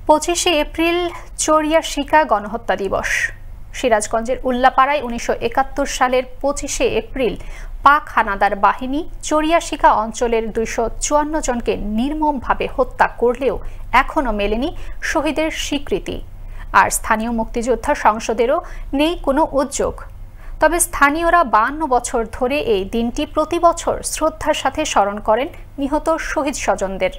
25শে April চরিয়া শিকা গণহত্যা দিবস। সিরাজগঞ্জের উল্লাপাড়ায় 1971 সালের 25শে এপ্রিল পাক হানাদার বাহিনী চরিয়া শিকা অঞ্চলের 254 জনকে নির্মমভাবে হত্যা করলেও এখনও মেলেনি শহীদের স্বীকৃতি। আর স্থানীয় মুক্তিযোদ্ধা সংসদেরও নেই কোনো উদ্যোগ। তবে স্থানীয়রা 52 বছর ধরে এই দিনটি প্রতি বছর শ্রদ্ধার সাথে স্মরণ করেন নিহত শহীদ স্বজনদের।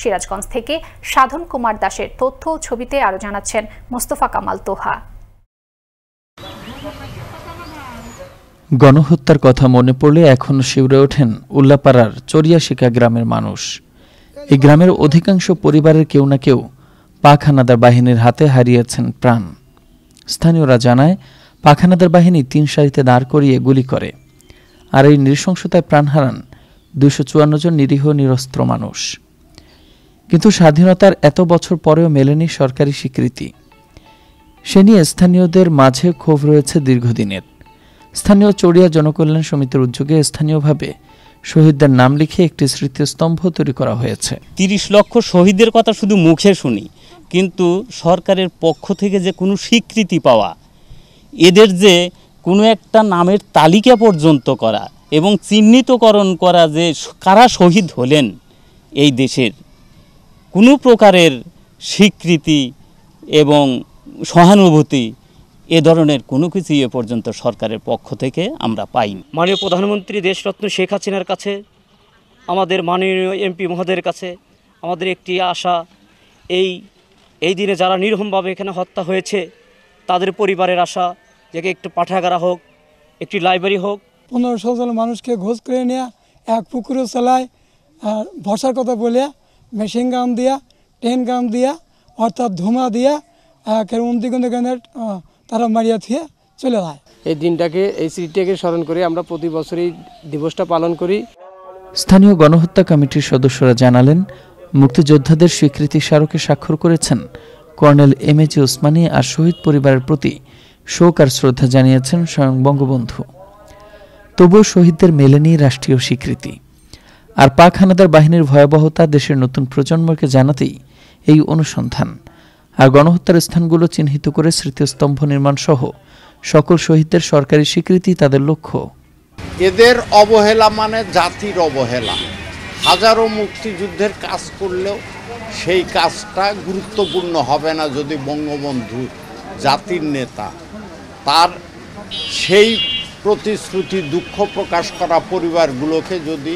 সিরাজগঞ্জ থেকে সাধন কুমার দাসের তথ্য ও ছবিতে আরো জানাচ্ছেন মোস্তফা কামাল তোহা। গণহত্যার কথা মনে পড়লে এখনো শিউরে ওঠেন উল্লাপাড়ার চরিয়াশিকা গ্রামের মানুষ। এই গ্রামের অধিকাংশ পরিবারের কেউ না কেউ পাক হানাদার বাহিনীর হাতে হারিয়েছেন প্রাণ। স্থানীয়রা জানায়, পাক হানাদার বাহিনী 3 সারিতে দাঁড় করিয়ে গুলি করে, আর এই নৃশংসতায় প্রাণ হারান 254 জন নিরীহ নিরস্ত্র মানুষ। কিন্তু স্বাধীনতার এত বছর পরেও মেলেনি সরকারি স্বীকৃতি। সে নিয়ে স্থানীয়দের মাঝে ক্ষোভ রয়েছে দীর্ঘদিনের। স্থানীয় চড়িয়া জনকল্যাণ সমিতির উদ্যোগে স্থানীয়ভাবে শহীদদের নাম লিখে একটি স্মৃতিস্তম্ভ তৈরি করা হয়েছে। 30 লক্ষ শহীদের কথা শুধু মুখে শুনি, কিন্তু সরকারের পক্ষ থেকে যে কোনো স্বীকৃতি পাওয়া, এদের যে কোনো একটা নামের তালিকা পর্যন্ত করা এবং চিহ্নিতকরণ করা যে কারা শহীদ হলেন এই দেশের, কোনো প্রকারের স্বীকৃতি এবং সহানুভূতি এ ধরনের কোনো কিছু এ পর্যন্ত সরকারের পক্ষ থেকে আমরা পাইনি। মাননীয় প্রধানমন্ত্রী দেশরত্ন শেখ হাসিনার কাছে, আমাদের মাননীয় এমপি মহোদয়ের কাছে আমাদের একটি আশা, এই দিনে যারা নির্মমভাবে এখানে হত্যা হয়েছে তাদের পরিবারের আশা যে একটু পাঠাগার হোক, একটি লাইব্রেরি হোক। 1500 জন মানুষকে ঘোষ করে নেওয়া, এক পুকুরে চালায় আর বসার কথা বলে মেশিন গান দিয়া, ট্রেন গান দিয়া, অর্থাৎ ধুমা দিয়া উন্দিগণে তারা মারিয়া থুয়ে চলে যায়। এই দিনটাকে, এই স্মৃতিটাকে স্মরণ করে আমরা প্রতি বছরই দিবসটা পালন করি। স্থানীয় গণহত্যা কমিটির সদস্যরা জানালেন, মুক্তিযোদ্ধাদের স্বীকৃতি স্মারকে স্বাক্ষর করেছেন কর্নেল এমএজি ওসমানী, আর শহীদ পরিবারের প্রতি শোক আর শ্রদ্ধা জানিয়েছেন স্বয়ং বঙ্গবন্ধু। তবুও শহীদদের মেলেনি রাষ্ট্রীয় স্বীকৃতি। আর পাক হানাদার বাহিনীর ভয়াবহতা দেশের নতুন প্রজন্মকে জানাতেই এই অনুসন্ধান। আর গণহত্যার স্থানগুলো চিহ্নিত করে স্মৃতিস্তম্ভ নির্মাণ সহ সকল শহীদদের সরকারি স্বীকৃতি তাদের লক্ষ্য। এদের অবহেলা মানে জাতির অবহেলা। হাজারো মুক্তিযুদ্ধের কাজ করলেও সেই কাজটা গুরুত্বপূর্ণ হবে না যদি বঙ্গবন্ধু জাতির নেতা তার সেই প্রতিশ্রুতি দুঃখ প্রকাশ করা পরিবারগুলোকে যদি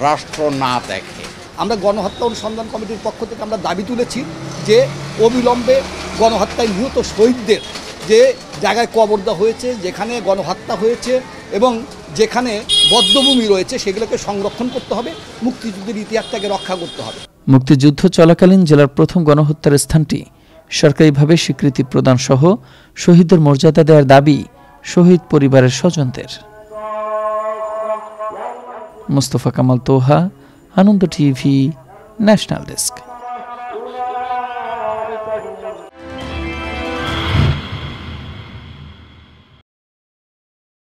রাষ্ট্র না দেখে। আমরা গণহত্যা অনুসন্ধান কমিটির পক্ষ থেকে আমরা দাবি তুলেছি যে অবিলম্বে গণহত্যায় নিহত শহীদদের যে জায়গায় কবর দেওয়া হয়েছে, যেখানে গণহত্যা হয়েছে এবং যেখানে বধ্যভূমি রয়েছে, সেগুলোকে সংরক্ষণ করতে হবে, মুক্তিযুদ্ধের ইতিহাসটাকে রক্ষা করতে হবে। মুক্তিযুদ্ধ চলাকালীন জেলার প্রথম গণহত্যার স্থানটি সরকারিভাবে স্বীকৃতি প্রদান সহ শহীদদের মর্যাদা দেওয়ার দাবি শহীদ পরিবারের স্বজনদের। মোস্তফা কামাল তোহা, আনন্দ টিভি, ন্যাশনাল ডেস্ক।